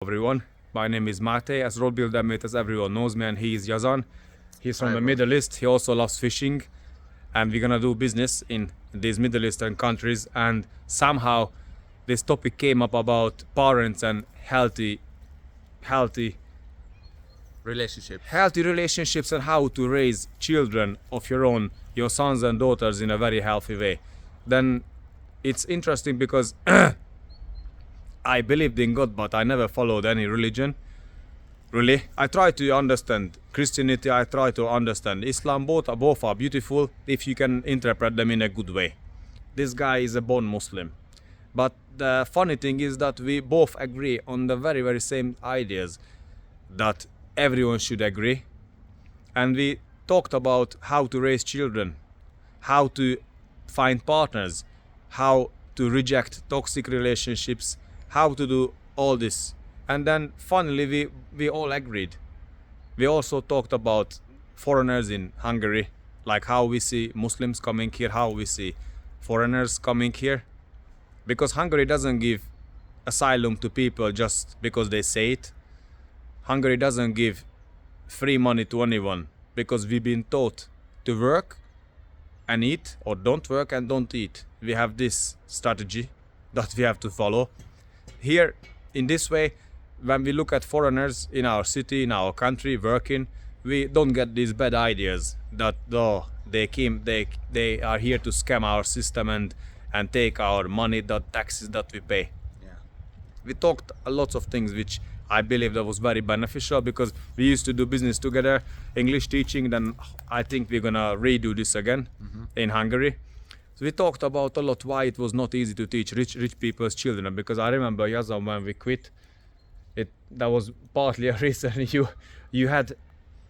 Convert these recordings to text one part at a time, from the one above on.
Everyone, my name is Mate. As role builder mate, as everyone knows me, and he is Yazan. He's from the Middle East. He also loves fishing, and we're gonna do business in these Middle Eastern countries. And somehow, this topic came up about parents and healthy relationships and how to raise children of your own, your sons and daughters, in a very healthy way. Then it's interesting because I believed in God, but I never followed any religion. Really, I try to understand Christianity, I try to understand Islam. Both are beautiful if you can interpret them in a good way. This guy is a born Muslim. But the funny thing is that we both agree on the very, very same ideas that everyone should agree. And we talked about how to raise children, how to find partners, how to reject toxic relationships, how to do all this. And then finally we all agreed. We also talked about foreigners in Hungary, like how we see Muslims coming here, how we see foreigners coming here. Because Hungary doesn't give asylum to people just because they say it. Hungary doesn't give free money to anyone because we've been taught to work and eat, or don't work and don't eat. We have this strategy that we have to follow. Here, in this way, when we look at foreigners in our city, in our country, working, we don't get these bad ideas that they are here to scam our system and take our money, the taxes that we pay. Yeah. We talked a lot of things which I believe that was very beneficial, because we used to do business together, English teaching. Then I think we're gonna redo this again in Hungary. So we talked about a lot why it was not easy to teach rich people's children, because I remember, Yazan, when we quit, that was partly a reason you had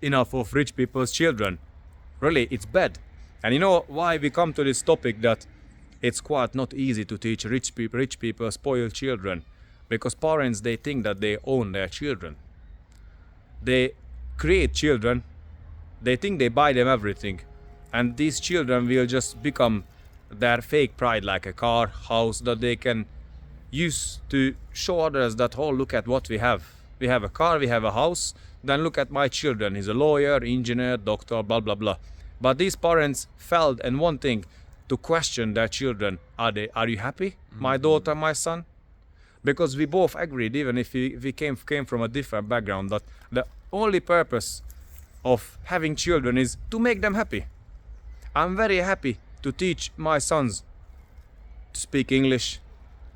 enough of rich people's children. Really, it's bad. And you know why we come to this topic, that it's quite not easy to teach rich people spoiled children, because parents, they think that they own their children. They create children, they think they buy them everything, and these children will just become their fake pride, like a car, house that they can use to show others that, oh, look at what we have. We have a car, we have a house, then look at my children. He's a lawyer, engineer, doctor, blah, blah, blah. But these parents felt and wanting to question their children. Are you happy, my daughter, my son? Because we both agreed, even if we came from a different background, that the only purpose of having children is to make them happy. I'm very happy to teach my sons to speak English,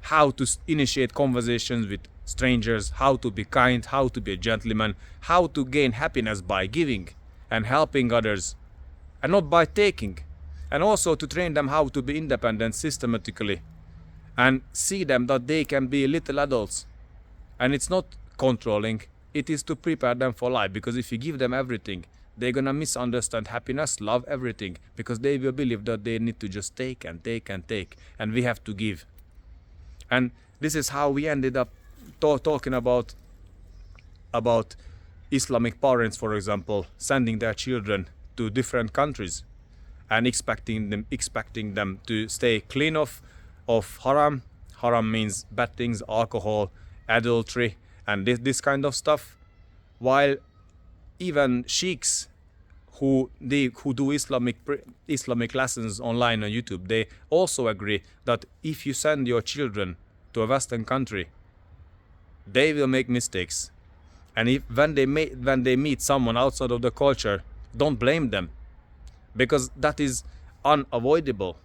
how to initiate conversations with strangers, how to be kind, how to be a gentleman, how to gain happiness by giving and helping others, and not by taking. And also to train them how to be independent systematically, and see them that they can be little adults. And it's not controlling, it is to prepare them for life, because if you give them everything, they're gonna misunderstand happiness, love, everything, because they will believe that they need to just take and take and take, and we have to give. And this is how we ended up talking about Islamic parents, for example, sending their children to different countries and expecting them to stay clean of haram. Haram means bad things, alcohol, adultery, and this kind of stuff. While even sheikhs who do Islamic lessons online on YouTube, they also agree that if you send your children to a Western country, they will make mistakes. And when they meet someone outside of the culture, don't blame them, because that is unavoidable,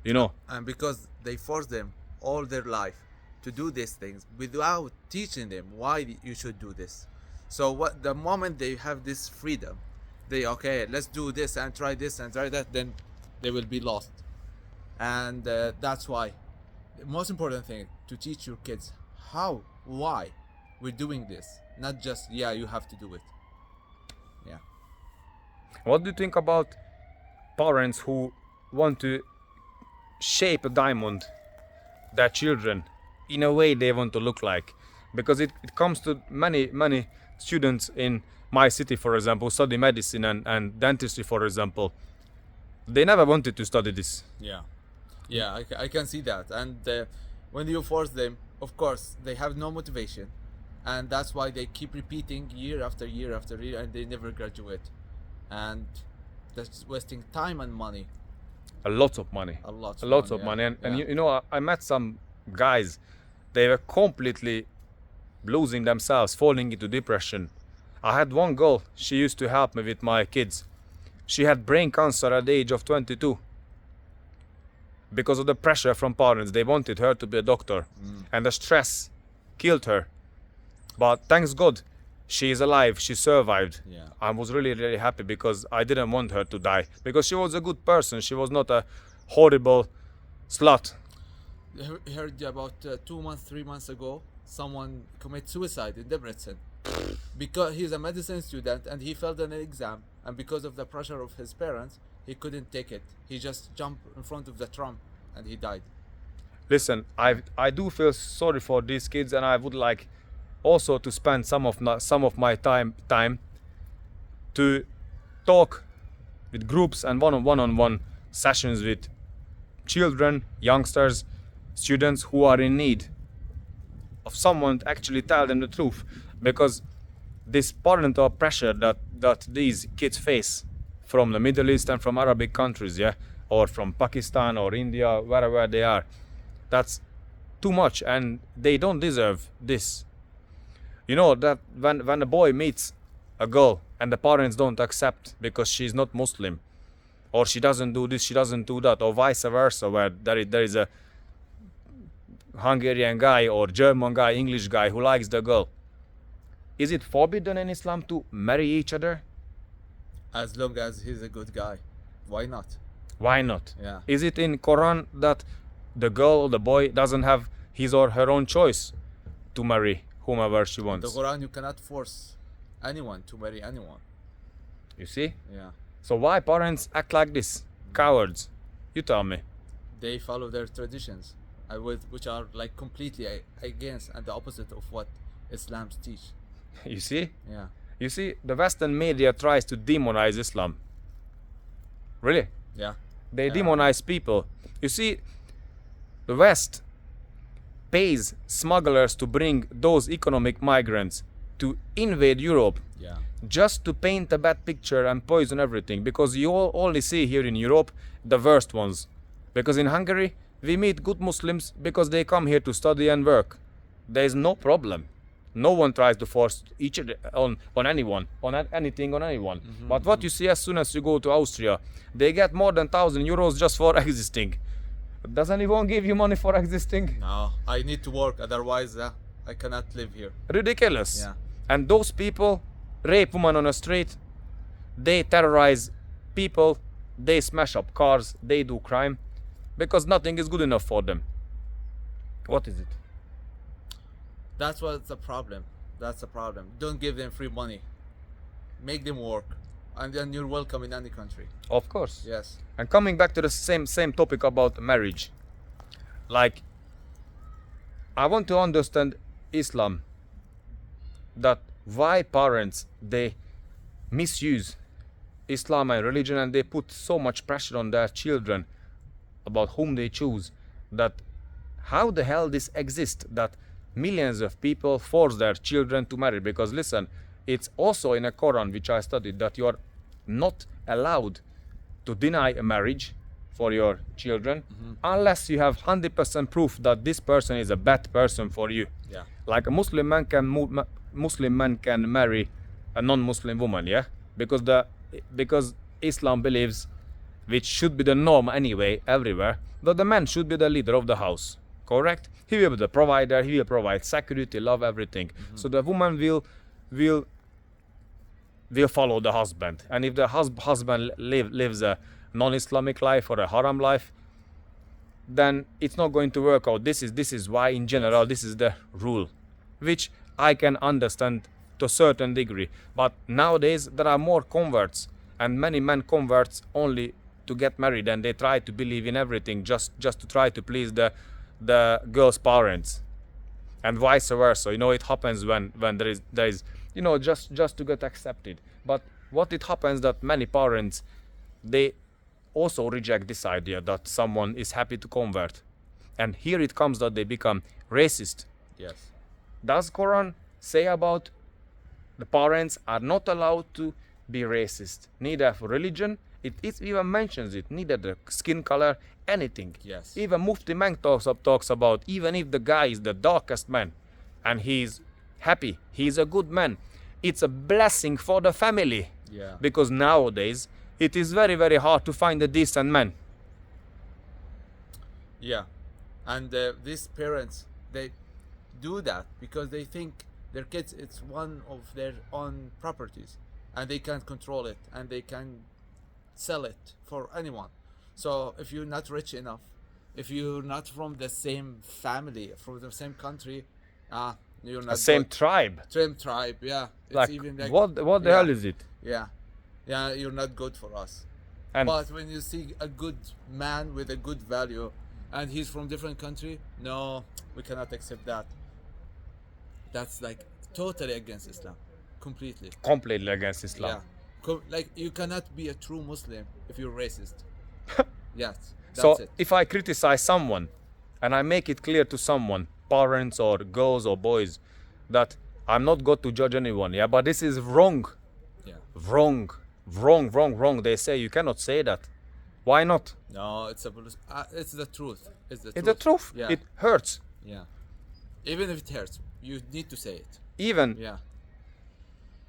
you know. And because they force them all their life to do these things without teaching them why you should do this. So the moment they have this freedom, okay, let's do this and try that, then they will be lost. And that's why the most important thing to teach your kids why we're doing this, not just you have to do it. Yeah. What do you think about parents who want to shape a diamond, their children, in a way they want to look like? Because it comes to many students in my city, for example, study medicine and dentistry, for example. They never wanted to study this. I can see that. And when you force them, of course, they have no motivation. and that's why they keep repeating year after year after year, and they never graduate, and that's wasting time and money. A lot of money. A lot A lot money, of yeah. money. And Yeah. you know, I met some guys, they were completely losing themselves, falling into depression. I had one girl, she used to help me with my kids. She had brain cancer at the age of 22. Because of the pressure from parents, they wanted her to be a doctor. And the stress killed her. But thanks God, she is alive, she survived. Yeah. I was really, really happy because I didn't want her to die. Because she was a good person, she was not a horrible slut. Heard about 2 months, 3 months ago, someone commit suicide in Debrecen because he's a medicine student and he failed an exam, and because of the pressure of his parents, he couldn't take it. He just jumped in front of the tram and he died. Listen, I do feel sorry for these kids, and I would like also to spend some of my time to talk with groups and one-on-one sessions with children, youngsters, students who are in need of someone to actually tell them the truth, because this parental pressure that these kids face from the Middle East and from Arabic countries, yeah, or from Pakistan or India, wherever they are, that's too much, and they don't deserve this. You know that when a boy meets a girl and the parents don't accept because she's not Muslim, or she doesn't do this, she doesn't do that, or vice versa, where there is a Hungarian guy or German guy, English guy who likes the girl, is it forbidden in Islam to marry each other? As long as he's a good guy, why not? Why not? Yeah. Is it in Quran that the girl or the boy doesn't have his or her own choice to marry whomever she The wants? Quran, you cannot force anyone to marry anyone. You see? Yeah. So why parents act like this? Cowards. You tell me. They follow their traditions, which are like completely against and the opposite of what Islam's teach. You see? Yeah. You see, the Western media tries to demonize Islam. Really? Yeah. They Yeah. demonize people. You see, the West pays smugglers to bring those economic migrants to invade Europe Yeah. just to paint a bad picture and poison everything, because you all only see here in Europe the worst ones. Because in Hungary, we meet good Muslims because they come here to study and work. There is no problem. No one tries to force each other on anyone, anything on anyone. But what you see as soon as you go to Austria, they get more than 1,000 euros just for existing. Does anyone give you money for existing? No, I need to work, otherwise I cannot live here. Ridiculous. Yeah. And those people rape women on the street, they terrorize people, they smash up cars, they do crime, because nothing is good enough for them. What is it? That's what's the problem. That's the problem. Don't give them free money. Make them work, and then you're welcome in any country. Of course. Yes. And coming back to the same topic about marriage, like, I want to understand Islam, that why parents, they misuse Islam and religion, and they put so much pressure on their children about whom they choose, that how the hell this exists, that millions of people force their children to marry. Because listen, it's also in a Quran which I studied that you are not allowed to deny a marriage for your children unless you have 100% proof that this person is a bad person for you. Yeah. Like a Muslim man can marry a non-Muslim woman, yeah, because Islam believes, which should be the norm anyway everywhere, that the man should be the leader of the house. Correct? He will be the provider. He will provide security, love, everything. So the woman will follow the husband. And if the husband lives a non-Islamic life or a haram life, then it's not going to work out. This is why, in general, this is the rule, which I can understand to a certain degree. But nowadays there are more converts, and many men converts only to get married, and they try to believe in everything just to try to please the girl's parents, and vice versa. You know, it happens when there is you know, just to get accepted. But what it happens that many parents, they also reject this idea that someone is happy to convert, and here it comes that they become racist. Yes. Does Quran say about the parents are not allowed to be racist, neither for religion. It even mentions it, neither the skin color, anything. Yes. Even Mufti Menk talks about, even if the guy is the darkest man and he's happy, he's a good man, it's a blessing for the family. Yeah. Because nowadays it is very, very hard to find a decent man. Yeah, and these parents, they do that because they think their kids, it's one of their own properties, and they can't control it, and they can sell it for anyone. So if you're not rich enough, if you're not from the same family, from the same country, you're not The same good. tribe. Same tribe. Yeah, it's Like, even like what the yeah. hell is it? Yeah, yeah, you're not good for us. And But when you see a good man with a good value, and he's from different country, no, we cannot accept that. That's like totally against Islam, completely. completely against Islam. Yeah, like you cannot be a true Muslim if you're racist. Yes, that's So it. if I criticize someone and I make it clear to someone, parents or girls or boys, that I'm not going to judge anyone, yeah, but this is wrong. Yeah. Wrong. They say you cannot say that. Why not? No, it's it's the truth. It's the It's truth. the truth. Yeah. It hurts. Yeah. Even if it hurts, you need to say it. Even Yeah.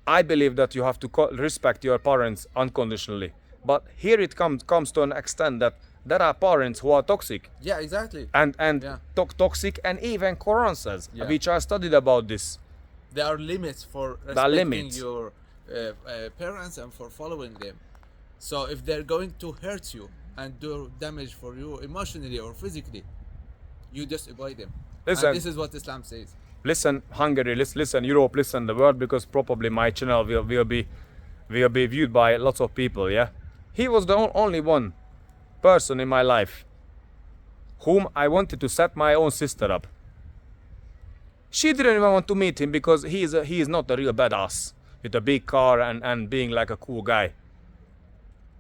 I believe that you have to respect your parents unconditionally. But here it comes to an extent that there are parents who are toxic Yeah, exactly. and Yeah. toxic, and even Quran says, Yeah. which I studied about this. There are limits for are respecting limits. your parents and for following them. So if they're going to hurt you and do damage for you emotionally or physically, you just avoid them. Listen. And this is what Islam says. Listen, Hungary, listen, Europe, listen, the world, because probably my channel will be viewed by lots of people, yeah? He was the only one person in my life whom I wanted to set my own sister up. She didn't even want to meet him because he is not a real badass with a big car and being like a cool guy.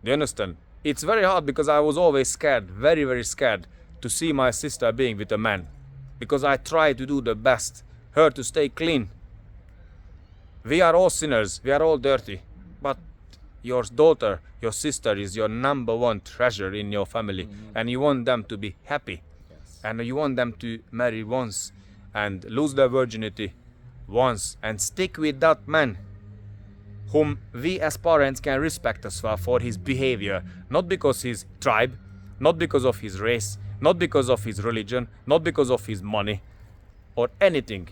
Do you understand? It's very hard because I was always scared, very, very scared to see my sister being with a man. Because I try to do the best, her to stay clean. We are all sinners, we are all dirty. But your daughter, your sister is your number one treasure in your family. And you want them to be happy. Yes. And you want them to marry once and lose their virginity once and stick with that man whom we as parents can respect as well for his behavior, not because his tribe, not because of his race, not because of his religion, not because of his money or anything,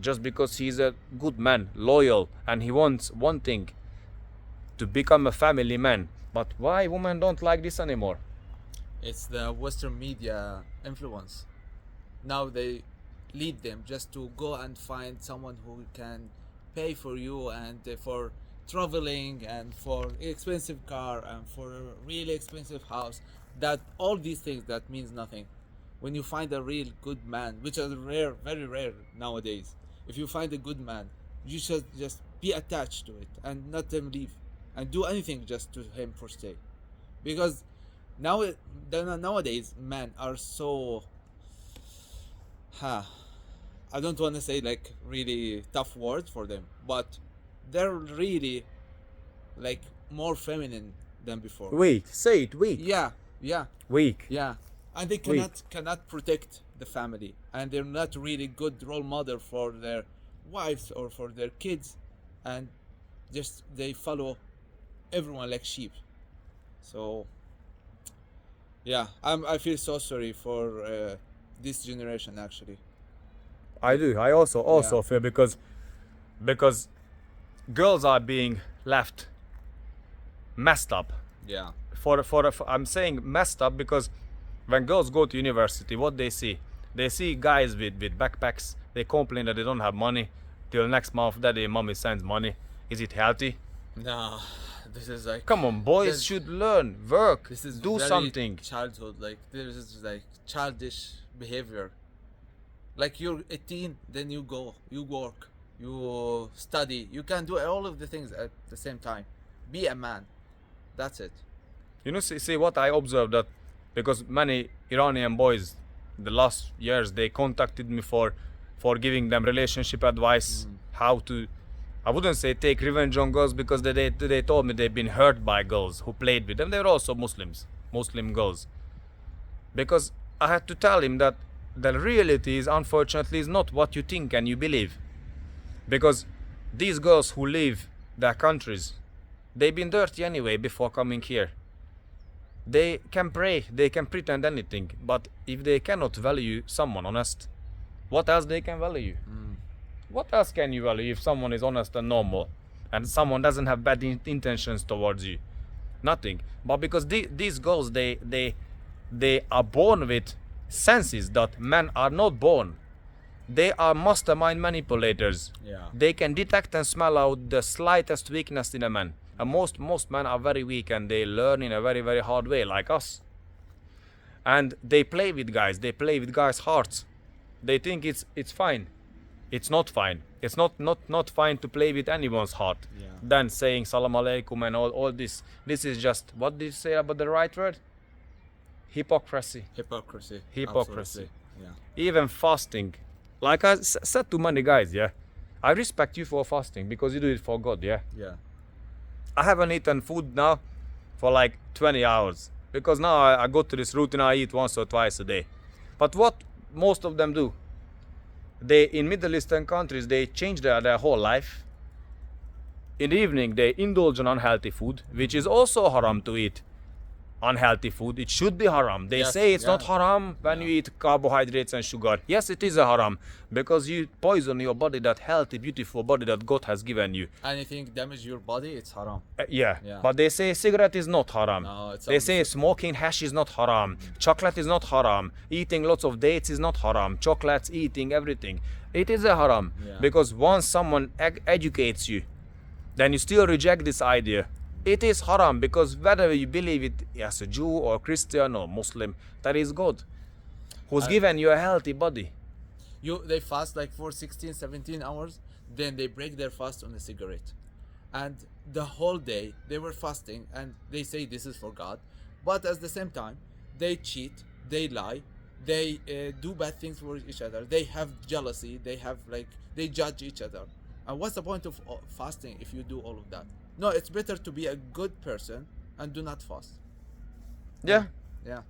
just because he's a good man, loyal, and he wants one thing, to become a family man. But why women don't like this anymore? It's the Western media influence. Now they lead them just to go and find someone who can pay for you and for traveling and for expensive car and for a really expensive house. That all these things that means nothing. When you find a real good man, which is rare, very rare nowadays. If you find a good man, you should just be attached to it and not let him leave and do anything just to him for stay, because nowadays men are so I don't want to say like really tough words for them, but they're really like more feminine than before. Weak. Say it, weak. Yeah, Weak. and they cannot protect the family, and they're not really good role model for their wives or for their kids, and just they follow everyone like sheep. So yeah, I feel so sorry for this generation actually. I do. I also feel because girls are being left messed up. Yeah. For I'm saying messed up because when girls go to university, what they see guys with backpacks. They complain that they don't have money till next month. Daddy, mommy sends money. Is it healthy? No, this is like, Come on, boys this- should learn, work, this is do very something. childhood. Like this is like childish behavior. Like you're 18, then you go, you work, you study. You can do all of the things at the same time. Be a man. That's it. You know, see what I observed, that because many Iranian boys the last years they contacted me for giving them relationship advice how to, I wouldn't say take revenge on girls, because they told me they've been hurt by girls who played with them. They were also Muslim girls. Because I had to tell him that the reality is, unfortunately, is not what you think and you believe. Because these girls who leave their countries, they've been dirty anyway before coming here. They can pray, they can pretend anything, but if they cannot value someone honest, what else they can value you? What else can you value if someone is honest and normal, and someone doesn't have bad intentions towards you? Nothing. But because these girls, they are born with senses that men are not born. They are mastermind manipulators. Yeah. They can detect and smell out the slightest weakness in a man. And most men are very weak, and they learn in a very, very hard way, like us. And they play with guys. They play with guys' hearts. They think it's fine. It's not fine. It's not fine to play with anyone's heart. Yeah. Then saying salam alaikum and all this. This is just, what did you say about the right word? Hypocrisy. Hypocrisy. Hypocrisy. Absolutely. Yeah. Even fasting. Like I said to many guys, yeah, I respect you for fasting because you do it for God, yeah. Yeah. I haven't eaten food now for like 20 hours because now I go to this routine. I eat once or twice a day. But what most of them do, they in Middle Eastern countries, they change their whole life. In the evening, they indulge in unhealthy food, which is also haram to eat. Unhealthy food, it should be haram. They Yes, say it's yeah. not haram when you eat carbohydrates and sugar. Yes, it is a haram because you poison your body, that healthy, beautiful body that God has given you. Anything damage your body, it's haram. Yeah, Yeah. but they say cigarette is not haram. No, it's They say smoking hash is not haram. Chocolate is not haram. Eating lots of dates is not haram. Chocolates, eating everything. It is a haram Yeah. because once someone educates you, then you still reject this idea. It is haram because whether you believe it as a Jew or Christian or Muslim, that is God who's given you a healthy body. They fast like for 16, 17 hours, then they break their fast on a cigarette. And the whole day they were fasting and they say this is for God. But at the same time, they cheat, they lie, they do bad things for each other. They have jealousy, they judge each other. And what's the point of fasting if you do all of that? No, it's better to be a good person and do not fast. Yeah. Yeah.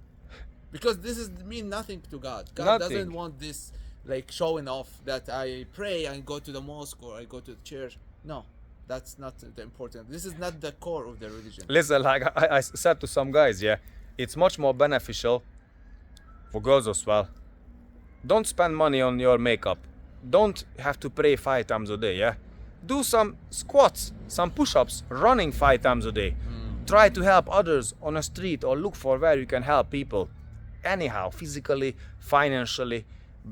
Because this is mean nothing to God. God Nothing. doesn't want this like showing off that I pray and go to the mosque or I go to the church. No, that's not the important. This is not the core of the religion. Listen, like I said to some guys, yeah, it's much more beneficial for girls as well. Don't spend money on your makeup. Don't have to pray 5 times a day, yeah? Do some squats, some push-ups, running 5 times a day. Try to help others on a street or look for where you can help people. Anyhow, physically, financially,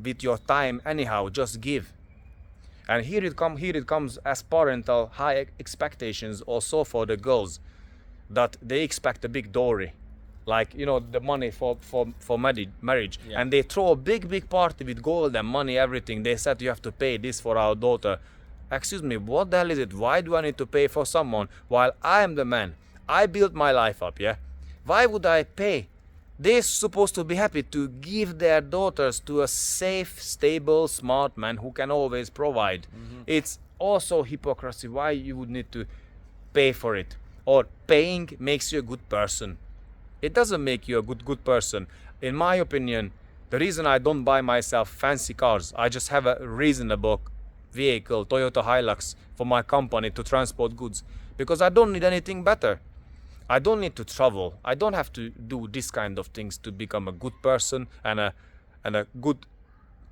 with your time, anyhow, just give. And here it comes as parental high expectations also for the girls, that they expect a big dowry, like, you know, the money for marriage. Yeah. And they throw a big party with gold and money, everything. They said you have to pay this for our daughter. Excuse me, what the hell is it? Why do I need to pay for someone while I am the man? I built my life up, yeah? Why would I pay? They're supposed to be happy to give their daughters to a safe, stable, smart man who can always provide. It's also hypocrisy why you would need to pay for it. Or paying makes you a good person. It doesn't make you a good person. In my opinion, the reason I don't buy myself fancy cars, I just have a reasonable vehicle, Toyota Hilux, for my company to transport goods, because I don't need anything better. I don't need to travel. I don't have to do this kind of things to become a good person and a good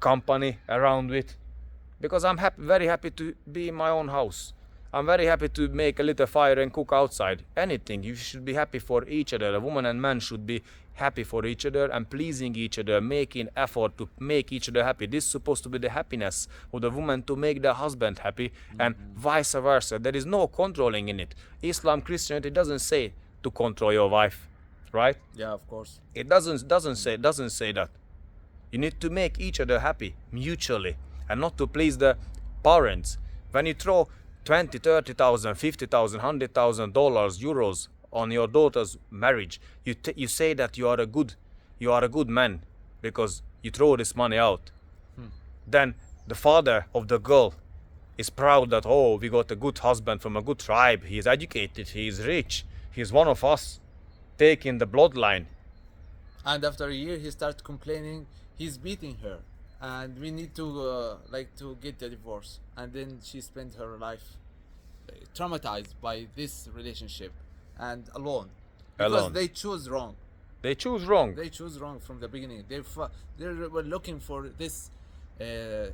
company around with, because I'm very happy to be in my own house. I'm very happy to make a little fire and cook outside. Anything. You should be happy for each other. A woman and man should be happy for each other and pleasing each other, making effort to make each other happy. This is supposed to be the happiness of the woman to make the husband happy, and vice versa. There is no controlling in it. Islam, Christianity doesn't say to control your wife, right? Yeah, of course. It doesn't say that. You need to make each other happy mutually, and not to please the parents. When you throw 20, 30,000, 50,000, $100,000, euros on your daughter's marriage, you say that you are a good man because you throw this money out. Then the father of the girl is proud that, oh, we got a good husband from a good tribe, he is educated, he is rich, he is one of us, taking the bloodline. And after a year, he started complaining he's beating her, and we need to to get the divorce. And then she spent her life traumatized by this relationship and alone because Alone. they choose wrong. They choose wrong. They choose wrong from the beginning. They were looking for this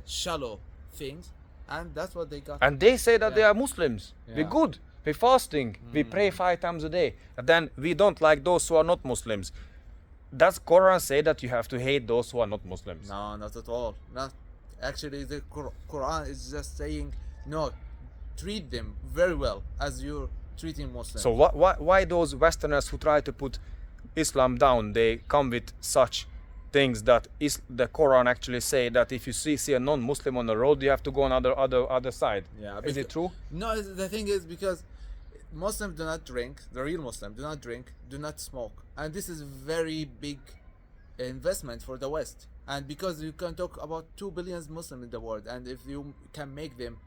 shallow things, and that's what they got. And they say that Yeah. they are Muslims. We're Yeah. good. We're fasting. We pray 5 times a day. And then we don't like those who are not Muslims. Does Quran say that you have to hate those who are not Muslims? No, not at all. Not actually. The Quran is just saying no. Treat them very well as you're treating Muslims. So why those Westerners who try to put Islam down, they come with such things that the Quran actually say that if you see a non-Muslim on the road, you have to go on other side. Yeah, Is it true? No, the thing is because Muslims do not drink. The real Muslim do not drink, do not smoke, and this is very big investment for the West. And because you can talk about 2 billion Muslims in the world, and if you can make them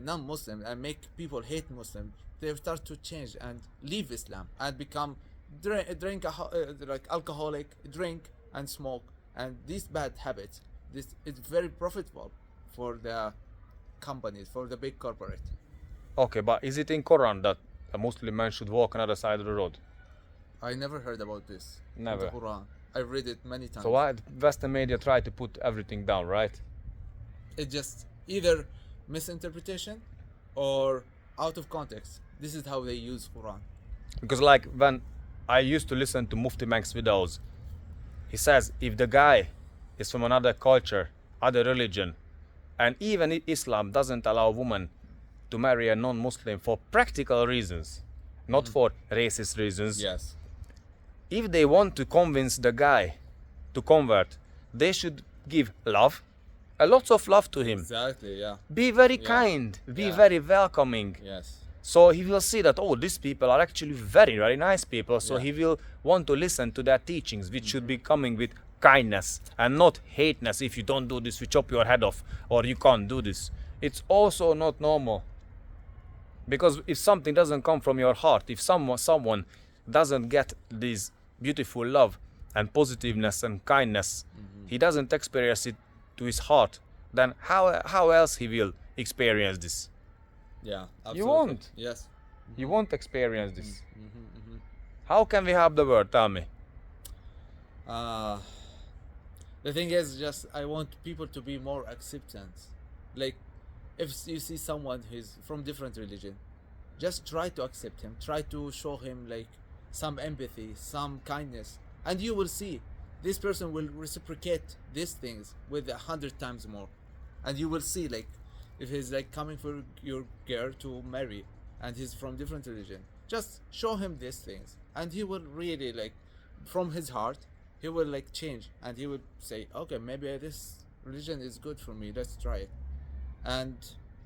non-Muslim and make people hate Muslim, they start to change and leave Islam and become like alcoholic, drink and smoke, and these bad habits. This is very profitable for the companies, for the big corporate. Okay, but is it in Quran that a Muslim man should walk on other side of the road? I never heard about this. Never. In the Quran. I read it many times. So why Western media try to put everything down, right? It just either misinterpretation or out of context. This is how they use Quran. Because like when I used to listen to Mufti Mank's videos, he says if the guy is from another culture, other religion, and even Islam doesn't allow women to marry a non-Muslim for practical reasons, not for racist reasons. Yes. If they want to convince the guy to convert, they should give love, a lots of love to him. Exactly, yeah. Be very Yeah. kind, be Yeah. very welcoming. Yes. So he will see that, oh, these people are actually very, very nice people. So Yeah. he will want to listen to their teachings, which should be coming with kindness and not hateness. If you don't do this, we chop your head off, or you can't do this. It's also not normal. Because if something doesn't come from your heart, if someone doesn't get this beautiful love and positiveness and kindness, he doesn't experience it to his heart, then how else he will experience this? Yeah. Absolutely. You won't. Yes. You won't experience this. How can we help the world? Tell me. The thing is, just I want people to be more acceptance. Like, if you see someone who's from different religion, just try to accept him. Try to show him like some empathy, some kindness, and you will see this person will reciprocate these things with 100 times more, and you will see like if he's like coming for your girl to marry, and he's from different religion, just show him these things, and he will really like from his heart he will like change, and he will say, okay, maybe this religion is good for me, let's try it. And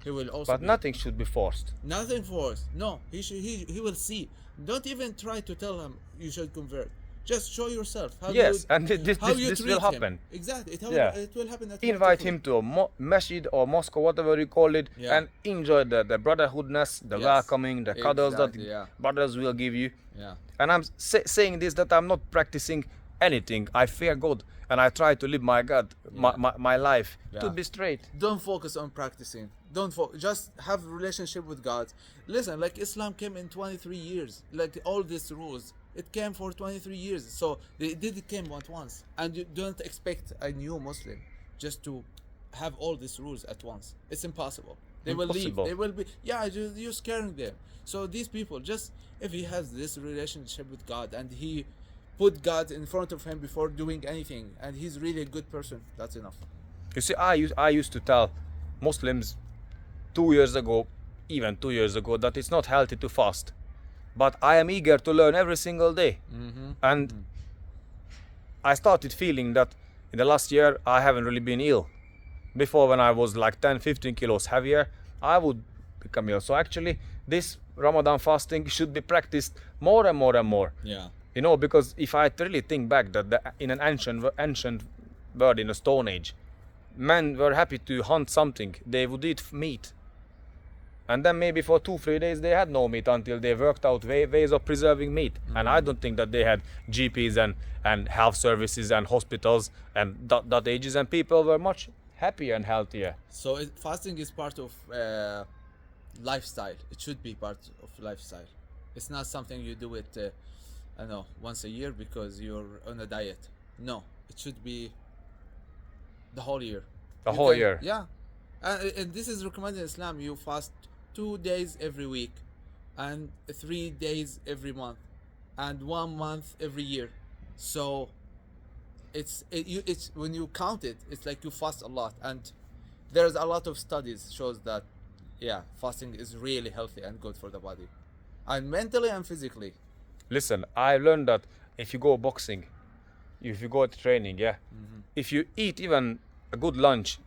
he will also But nothing should be forced. nothing forced. No, he will see. Don't even try to tell him you should convert. Just show yourself how Yes, you, and this how you will treat him. happen. Exactly, Yeah. it will happen. Invite him to a masjid or mosque or whatever you call it, Yeah. and enjoy the brotherhoodness, the Yes. welcoming, the cuddles Exactly, that yeah. brothers will give you. Yeah. And I'm saying this that I'm not practicing anything. I fear God and I try to live my God, my life to Yeah. be straight. Don't focus on practicing. Don't just have a relationship with God. Listen, like Islam came in 23 years. Like all these rules, it came for 23 years. So they did came at once, and you don't expect a new Muslim just to have all these rules at once. It's impossible. They will leave. Impossible. They will be. Yeah, you're scaring them. So these people, just if he has this relationship with God and he put God in front of him before doing anything, and he's really a good person, that's enough. You see, I used to tell Muslims 2 years ago, even 2 years ago, that it's not healthy to fast. But I am eager to learn every single day. And I started feeling that in the last year I haven't really been ill. Before, when I was like 10-15 kilos heavier, I would become ill. So actually this Ramadan fasting should be practiced more and more and more. Yeah. You know, because if I really think back that in an ancient world, in a stone age, men were happy to hunt something. They would eat meat And then maybe for 2-3 days they had no meat until they worked out ways of preserving meat. And I don't think that they had GPs and health services and hospitals and that ages, and people were much happier and healthier. So fasting is part of lifestyle. It should be part of lifestyle. It's not something you do it, I don't know, once a year because you're on a diet. No, it should be the whole year. The You whole can- year. Yeah, and this is recommended in Islam. You fast 2 days every week, and 3 days every month, and 1 month every year. So it's when you count it, it's like you fast a lot, and there's a lot of studies shows that fasting is really healthy and good for the body, and mentally and physically. Listen, I learned that if you go boxing, if you go to training, if you eat even a good lunch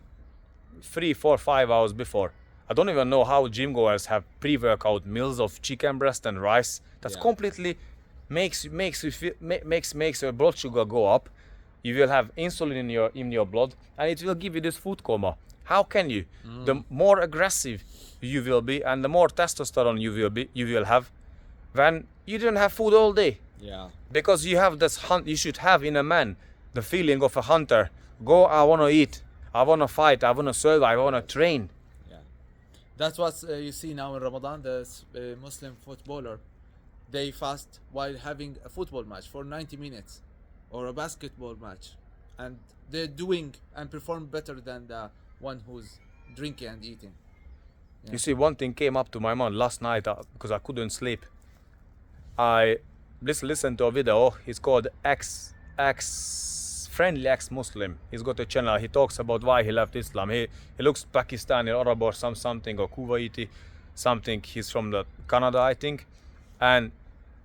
3, 4, 5 hours before, I don't even know how gym goers have pre-workout meals of chicken breast and rice. That's Yeah. completely makes you feel, makes your blood sugar go up. You will have insulin in your blood, and it will give you this food coma. How can you? The more aggressive you will be, and the more testosterone you will have, when you don't have food all day. Yeah. Because you have this you should have in a man the feeling of a hunter. Go, I want to eat, I want to fight, I want to survive, I want to train. Yeah, that's what you see now in Ramadan. The Muslim footballer, they fast while having a football match for 90 minutes, or a basketball match, and they're doing and perform better than the one who's drinking and eating. You see, one thing came up to my mind last night because I couldn't sleep. I listened to a video. It's called Friendly Ex-Muslim. He's got a channel. He talks about why he left Islam. He looks Pakistani, Arab or something, or Kuwaiti, something. He's from Canada, I think. And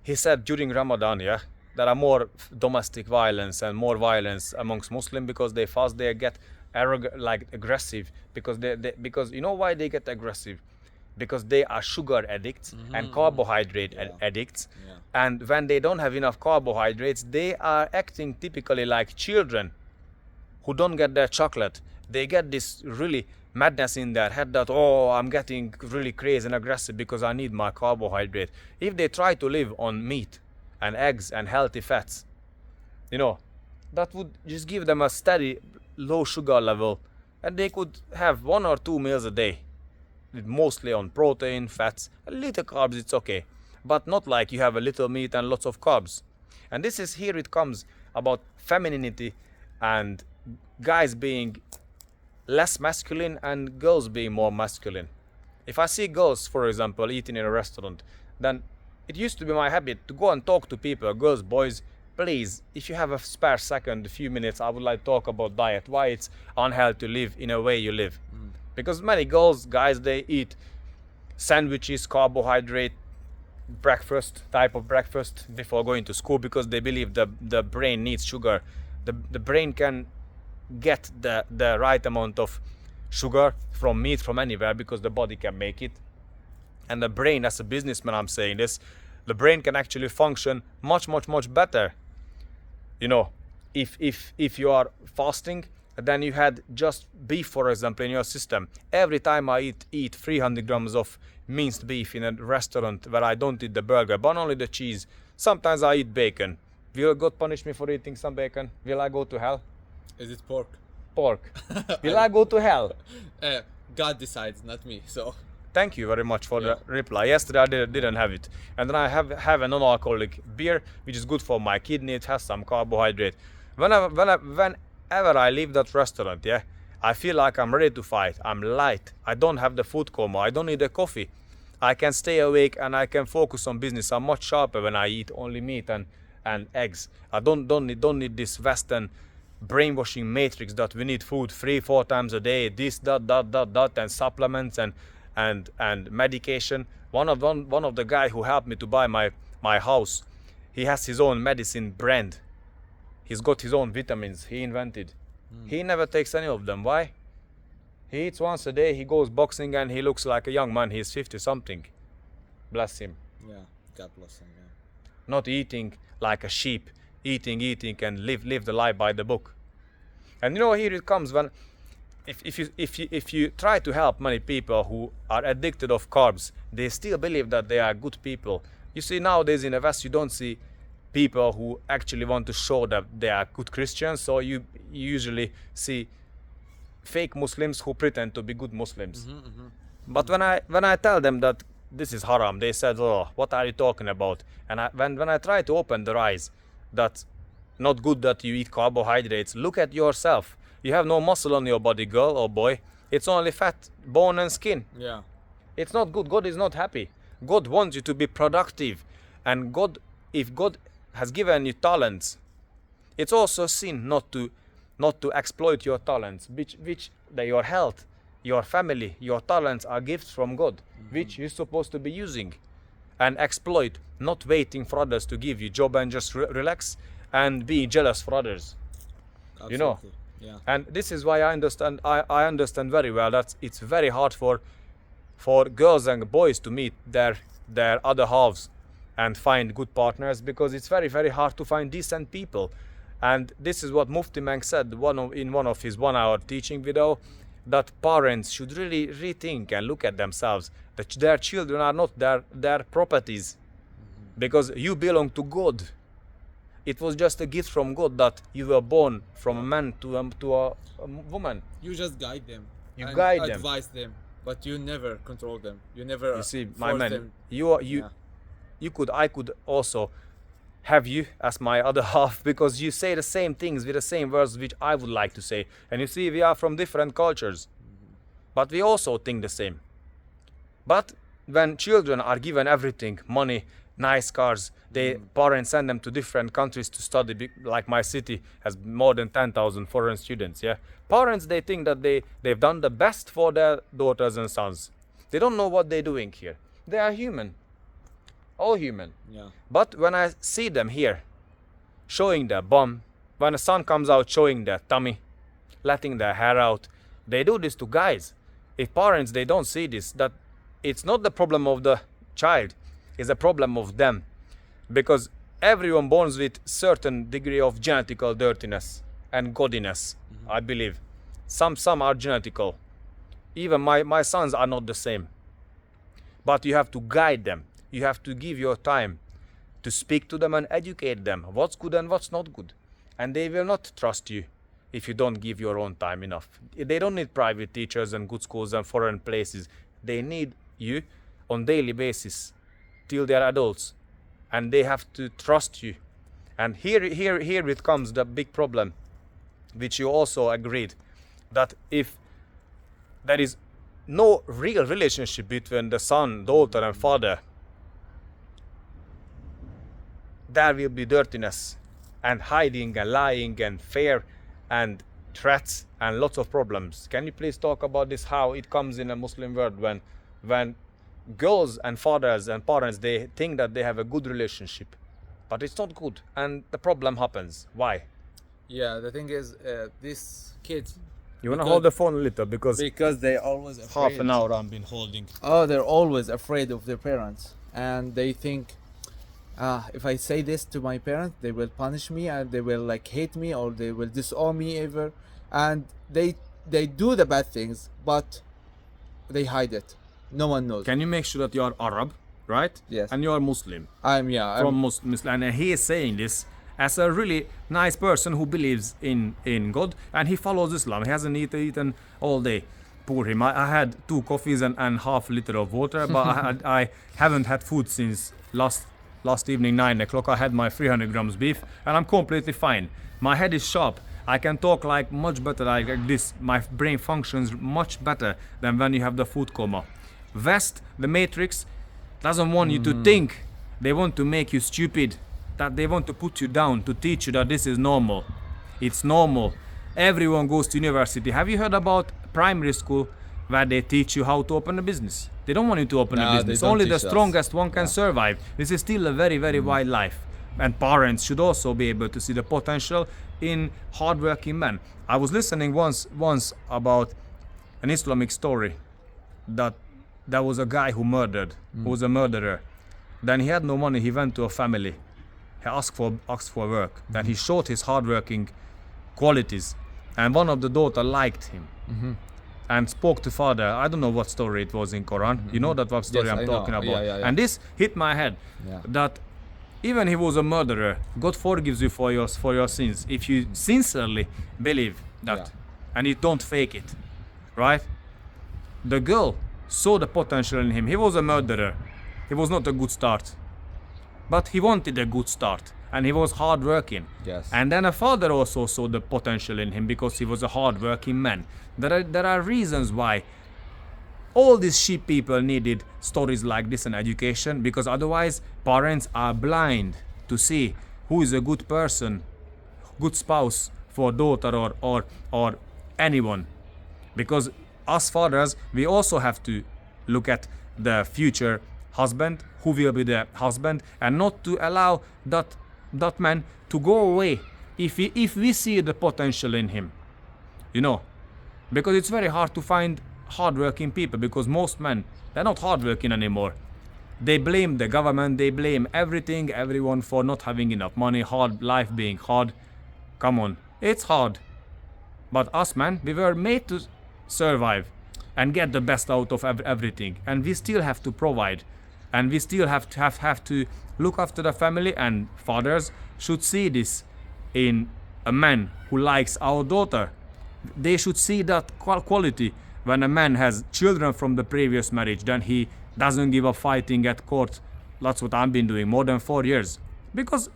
he said during Ramadan, there are more domestic violence and more violence amongst Muslims because they fast. They get arrogant, like aggressive, because you know why they get aggressive? Because they are sugar addicts and carbohydrate addicts. Yeah. And when they don't have enough carbohydrates, they are acting typically like children who don't get their chocolate. They get this really madness in their head that, oh, I'm getting really crazy and aggressive because I need my carbohydrate. If they try to live on meat and eggs and healthy fats, that would just give them a steady low sugar level, and they could have 1 or 2 meals a day, mostly on protein, fats, a little carbs, it's okay, but not like you have a little meat and lots of carbs. And this is here it comes about femininity and guys being less masculine and girls being more masculine. If I see girls, for example, eating in a restaurant, then it used to be my habit to go and talk to people, girls, boys, please, if you have a spare second, a few minutes, I would like to talk about diet, why it's unhealthy to live in a way you live. Because many girls, guys, they eat sandwiches, carbohydrate, type of breakfast before going to school because they believe the brain needs sugar. The brain can get the right amount of sugar from meat, from anywhere, because the body can make it. And the brain, as a businessman, I'm saying this, the brain can actually function much better. If you are fasting, then you had just beef, for example, in your system. Every time I eat 300 grams of minced beef in a restaurant where I don't eat the burger, but only the cheese. Sometimes I eat bacon. Will God punish me for eating some bacon? Will I go to hell? Is it pork? Pork. Will I go to hell? God decides, not me. So Thank you very much for the reply. Yesterday I didn't have it. And then I have a non-alcoholic beer, which is good for my kidney. It has some carbohydrate. Whenever I leave that restaurant, I feel like I'm ready to fight. I'm light. I don't have the food coma. I don't need a coffee. I can stay awake and I can focus on business. I'm much sharper when I eat only meat and eggs. I don't need this Western brainwashing matrix that we need food 3-4 times a day, this, that, and supplements and medication. One of the guy who helped me to buy my house, he has his own medicine brand. He's got his own vitamins he invented. He never takes any of them. Why? He eats once a day, he goes boxing, and he looks like a young man. He's 50 something. Bless him. yeah, God bless him. Yeah. Not eating like a sheep, eating and live the life by the book. And here it comes when if you try to help many people who are addicted of carbs, they still believe that they are good people. You see, nowadays in the West, you don't see people who actually want to show that they are good Christians. So you usually see fake Muslims who pretend to be good Muslims. But when I tell them that this is haram, they said, "Oh, what are you talking about?" And when I try to open their eyes, that not good that you eat carbohydrates. Look at yourself. You have no muscle on your body, girl or boy. It's only fat, bone and skin. Yeah. It's not good. God is not happy. God wants you to be productive. And if God has given you talents, it's also sin not to exploit your talents, your health, your family, your talents are gifts from God, which you're supposed to be using and exploit, not waiting for others to give you job and just relax and be jealous for others. Absolutely. You know. Yeah. And this is why I understand very well that it's very hard for girls and boys to meet their other halves and find good partners, because it's very, very hard to find decent people. And this is what Mufti Menk said in one of his 1-hour teaching video, that parents should really rethink and look at themselves, that their children are not their properties, because you belong to God. It was just a gift from God that you were born from a man to a woman. You just guide them. You and guide them. advise them, but you never control them. You never. You see, my force man, them. I could also have you as my other half, because you say the same things with the same words which I would like to say. And you see, we are from different cultures, but we also think the same. But when children are given everything, money, nice cars, parents send them to different countries to study, like my city has more than 10,000 foreign students. Yeah, parents, they think that they've done the best for their daughters and sons. They don't know what they're doing here. They are human, all human. Yeah. But when I see them here showing their bum, when the sun comes out showing their tummy, letting their hair out, they do this to guys. If parents, they don't see this, that it's not the problem of the child, it's a problem of them. Because everyone born with certain degree of genetical dirtiness and gaudiness, I believe. Some are genetical. Even my sons are not the same. But you have to guide them. You have to give your time to speak to them and educate them what's good and what's not good. And they will not trust you if you don't give your own time enough. They don't need private teachers and good schools and foreign places. They need you on daily basis till they are adults. And they have to trust you. And here it comes the big problem, which you also agreed, that if there is no real relationship between the son, daughter and father, there will be dirtiness and hiding and lying and fear and threats and lots of problems. Can you please talk about this, how it comes in a Muslim world when girls and fathers and parents, they think that they have a good relationship, but it's not good, and the problem happens. Why? Yeah, the thing is, these kids. You wanna hold the phone a little, because they always afraid. half an hour I've been holding. Oh, they're always afraid of their parents, and they think, if I say this to my parents, they will punish me and they will like hate me, or they will disown me ever, and they do the bad things, but they hide it. No one knows. Can you make sure that you are Arab, right? Yes. And you are Muslim. I'm From Muslim, and he is saying this as a really nice person who believes in God, and he follows Islam. He hasn't eaten all day. Poor him. I had 2 coffees and half a liter of water, but I haven't had food since last evening, 9 o'clock. I had my 300 grams beef, and I'm completely fine. My head is sharp. I can talk like much better like this. My brain functions much better than when you have the food coma. West, the Matrix, doesn't want you to think. They want to make you stupid. That they want to put you down, to teach you that this is normal. It's normal. Everyone goes to university. Have you heard about primary school where they teach you how to open a business? They don't want you to open a business. Only the strongest one can survive. This is still a very, very wild life. And parents should also be able to see the potential in hardworking men. I was listening once about an Islamic story that there was a guy who was a murderer. Then he had no money. He went to a family. He asked for work. Then he showed his hardworking qualities, and one of the daughter liked him. and spoke to father. I don't know what story it was in Quran. You know that what story Yes, I'm I know. talking about. Yeah. And this hit my head. Yeah. That even he was a murderer, God forgives you for your sins if you sincerely believe that, Yeah. and you don't fake it, right? The girl saw the potential in him. He was a murderer. He was not a good start, but he wanted a good start, and he was hardworking. Yes. And then a father also saw the potential in him because he was a hardworking man. There are reasons why all these sheep people needed stories like this in education, because otherwise parents are blind to see who is a good person, good spouse for daughter or anyone. Because us fathers, we also have to look at the future husband, who will be the husband, and not to allow that man to go away if we see the potential in him, you know. Because it's very hard to find hardworking people, because most men, they're not hardworking anymore. They blame the government, they blame everything, everyone for not having enough money, hard life being hard. Come on, it's hard. But us, man, we were made to survive and get the best out of everything, and we still have to provide, and we still have to look after the family. And fathers should see this in a man who likes our daughter. They should see that quality when a man has children from the previous marriage, then he doesn't give up fighting at court. That's what I've been doing more than 4 years. Because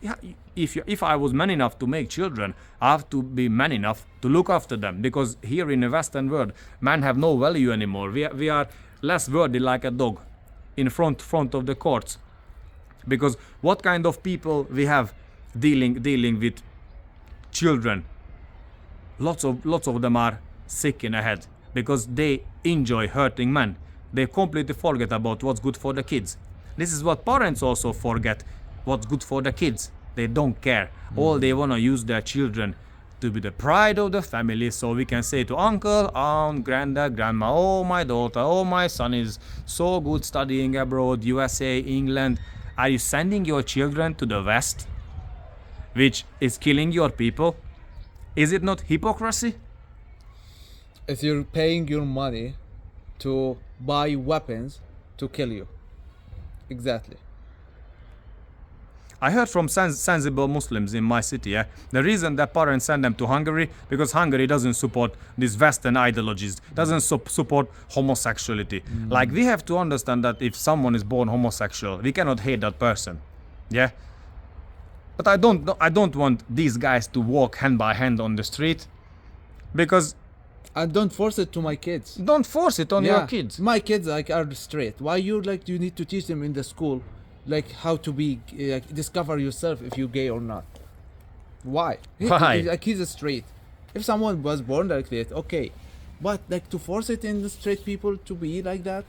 if I was man enough to make children, I have to be man enough to look after them. Because here in the Western world, men have no value anymore. We are less worthy like a dog in front of the courts. Because what kind of people we have dealing with children? Lots of them are sick in the head because they enjoy hurting men. They completely forget about what's good for the kids. This is what parents also forget, what's good for the kids. They don't care. All they want to use their children to be the pride of the family, so we can say to uncle, aunt, granddad, grandma, oh my daughter, oh my son is so good studying abroad, USA, England. Are you sending your children to the West, which is killing your people? Is it not hypocrisy? If you're paying your money to buy weapons to kill you. Exactly. I heard from sensible Muslims in my city, the reason that parents send them to Hungary, because Hungary doesn't support these Western ideologies, doesn't support homosexuality. Like, we have to understand that if someone is born homosexual, we cannot hate that person, yeah? But I don't want these guys to walk hand by hand on the street, because And don't force it to my kids. don't force it on your kids. My kids like are straight. Why you need to teach them in the school, like how to be discover yourself if you're gay or not? Why? Why? Like he's straight. If someone was born like that, okay, but like to force it in the straight people to be like that,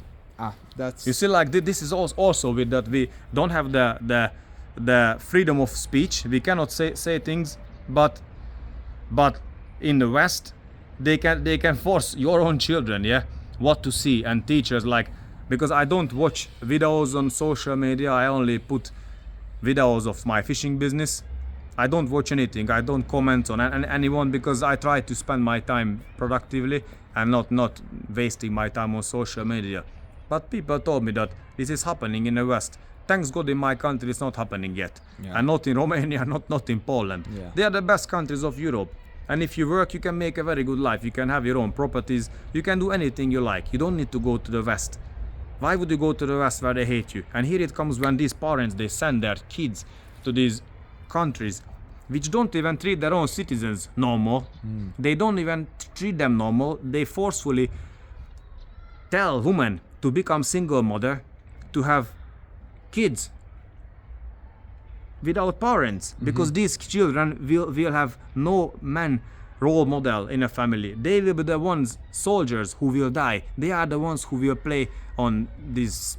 that's You see, like this is also with that we don't have the freedom of speech. We cannot say things, but in the West, they can force your own children, what to see, and teachers, like, because I don't watch videos on social media. I only put videos of my fishing business. I don't watch anything. I don't comment on anyone, because I try to spend my time productively and not wasting my time on social media. But people told me that this is happening in the West. Thanks God in my country it's not happening yet. Yeah. And not in Romania, not in Poland. Yeah. They are the best countries of Europe. And if you work, you can make a very good life. You can have your own properties. You can do anything you like. You don't need to go to the West. Why would you go to the West where they hate you? And here it comes when these parents, they send their kids to these countries which don't even treat their own citizens normal. They don't even treat them normal. They forcefully tell women to become single mother, to have kids without parents, because these children will have no man role model in a family. They will be the ones, soldiers, who will die. They are the ones who will play on these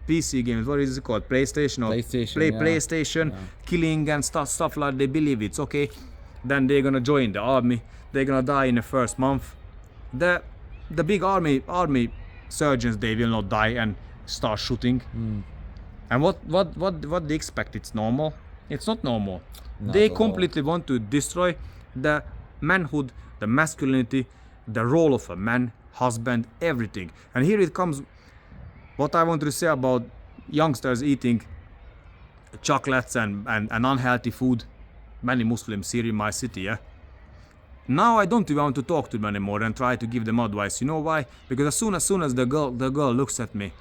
PC games. What is it called? PlayStation or PlayStation, yeah. PlayStation, killing and stuff like they believe it's okay. Then they're gonna join the army. They're gonna die in the first month. The big army surgeons, they will not die and start shooting. And what they expect? It's normal? It's not normal. Not They at all. completely want to destroy the manhood, the masculinity, the role of a man, husband, everything. And here it comes what I want to say about youngsters eating chocolates and unhealthy food. Many Muslims here in my city, yeah. Now I don't even want to talk to them anymore and try to give them advice. You know why? Because as soon as the girl looks at me,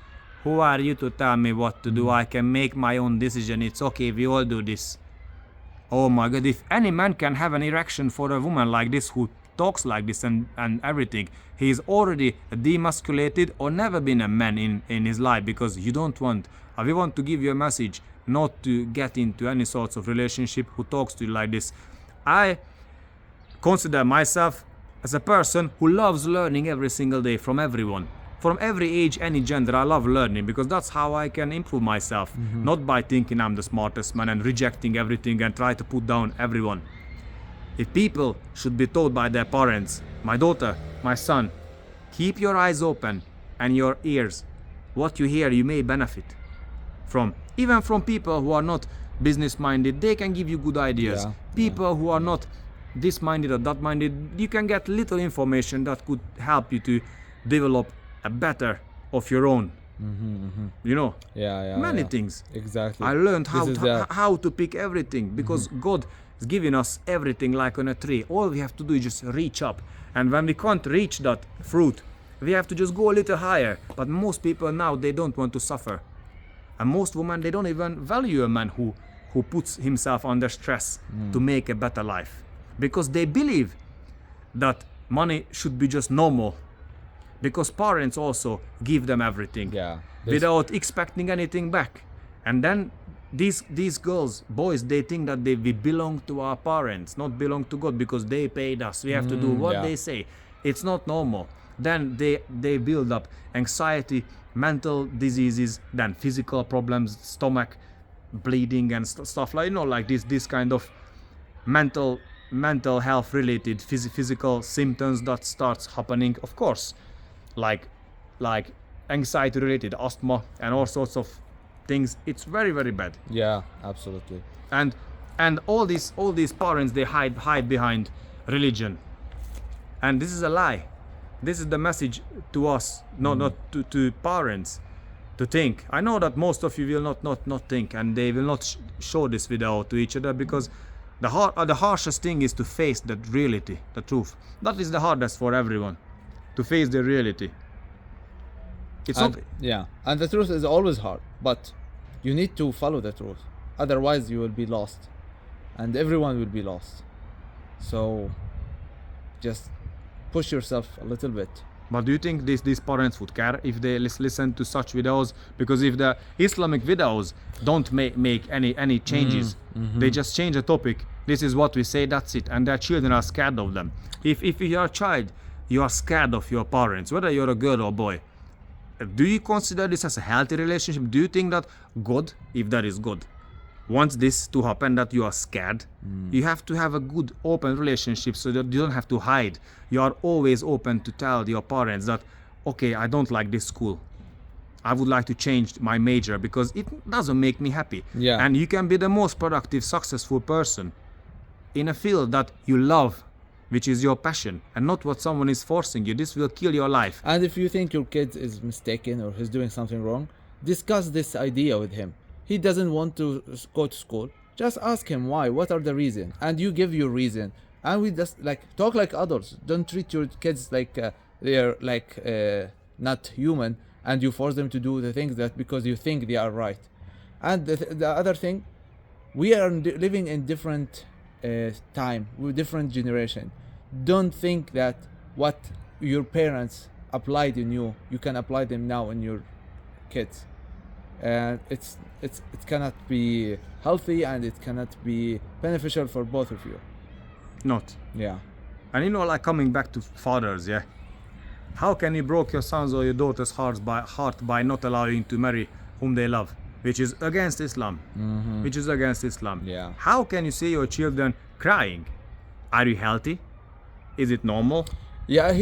who are you to tell me what to do? I can make my own decision. It's okay, we all do this. Oh my God, if any man can have an erection for a woman like this who talks like this and everything, he is already demasculated or never been a man in his life, because you don't want, we want to give you a message not to get into any sorts of relationship who talks to you like this. I consider myself as a person who loves learning every single day from everyone. From every age, any gender, I love learning, because that's how I can improve myself. Not by thinking I'm the smartest man and rejecting everything and try to put down everyone. If people should be told by their parents, my daughter, my son, keep your eyes open and your ears. What you hear, you may benefit from. Even from people who are not business minded, they can give you good ideas. Yeah, People who are not this minded or that minded, you can get little information that could help you to develop a better of your own. You know, many things. Exactly. I learned This is how to pick everything, because God is giving us everything like on a tree. All we have to do is just reach up. And when we can't reach that fruit, we have to just go a little higher. But most people now, they don't want to suffer. And most women, they don't even value a man who puts himself under stress to make a better life. Because they believe that money should be just normal. Because parents also give them everything without expecting anything back. And then these girls, boys, they think that we belong to our parents, not belong to God, because they paid us. We have to do what they say. It's not normal. Then they build up anxiety, mental diseases, then physical problems, stomach bleeding and stuff like, you know, like this kind of mental health related physical symptoms that starts happening. Of course, like anxiety related asthma and all sorts of things. It's very, very bad. Yeah, absolutely. And all these parents, they hide behind religion, and this is a lie. This is the message to us, not to parents, to think. I know that most of you will not think, and they will not show this video to each other, because the harshest thing is to face that reality, the truth. That is the hardest for everyone, to face the reality. It's not. Yeah, and the truth is always hard, but you need to follow the truth. Otherwise, you will be lost, and everyone will be lost. So, just push yourself a little bit. But do you think these parents would care if they listen to such videos? Because if the Islamic videos don't make any changes, they just change the topic. This is what we say, that's it. And their children are scared of them. If you're a child, you are scared of your parents, whether you're a girl or boy. Do you consider this as a healthy relationship? Do you think that God, if there is God, wants this to happen, that you are scared? You have to have a good open relationship so that you don't have to hide. You are always open to tell your parents that, okay, I don't like this school. I would like to change my major because it doesn't make me happy. Yeah. And you can be the most productive, successful person in a field that you love, which is your passion, and not what someone is forcing you. This will kill your life. And if you think your kid is mistaken or he's doing something wrong, discuss this idea with him. He doesn't want to go to school. Just ask him why. What are the reasons? And you give your reason. And we just talk like adults. Don't treat your kids like they're not human, and you force them to do the things that because you think they are right. And the other thing, we are living in different time, with different generation. Don't think that what your parents applied in you can apply them now in your kids. And it cannot be healthy, and it cannot be beneficial for both of you. Not. Yeah. And you know, like coming back to fathers, yeah. How can you break your sons or your daughters' heart by not allowing to marry whom they love, which is against Islam, which is against Islam. Yeah. How can you see your children crying? Are you healthy? Is it normal? Yeah,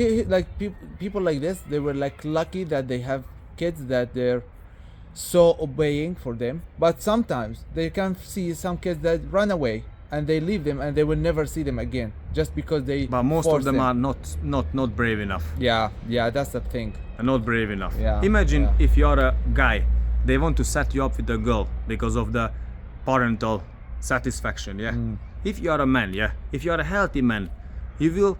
people like this, they were lucky that they have kids that they're so obeying for them. But sometimes they can see some kids that run away and they leave them and they will never see them again just because they. But most force of them are not brave enough. Yeah, that's the thing. Not brave enough. Yeah, Imagine yeah. if you're a guy, they want to set you up with a girl because of the parental satisfaction. Yeah. If you are a man, yeah, if you are a healthy man, you will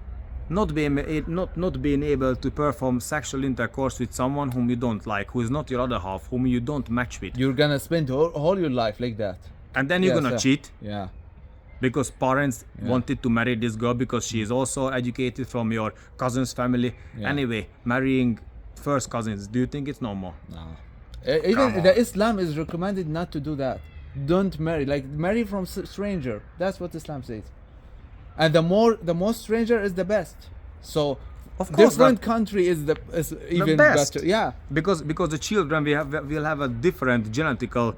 not being able to perform sexual intercourse with someone whom you don't like, who is not your other half, whom you don't match with, You're gonna spend all your life like that. and then you're Yes, gonna sir. cheat Yeah. because parents wanted to marry this girl because she is also educated from your cousin's family. Yeah. Anyway, marrying first cousins, do you think it's normal? No. Even Come the on. Islam is recommended not to do that. Don't marry, like marry from stranger. That's what Islam says. And the more stranger is the best. So Of course, different country is even best. better. Yeah. because the children will have a different genetical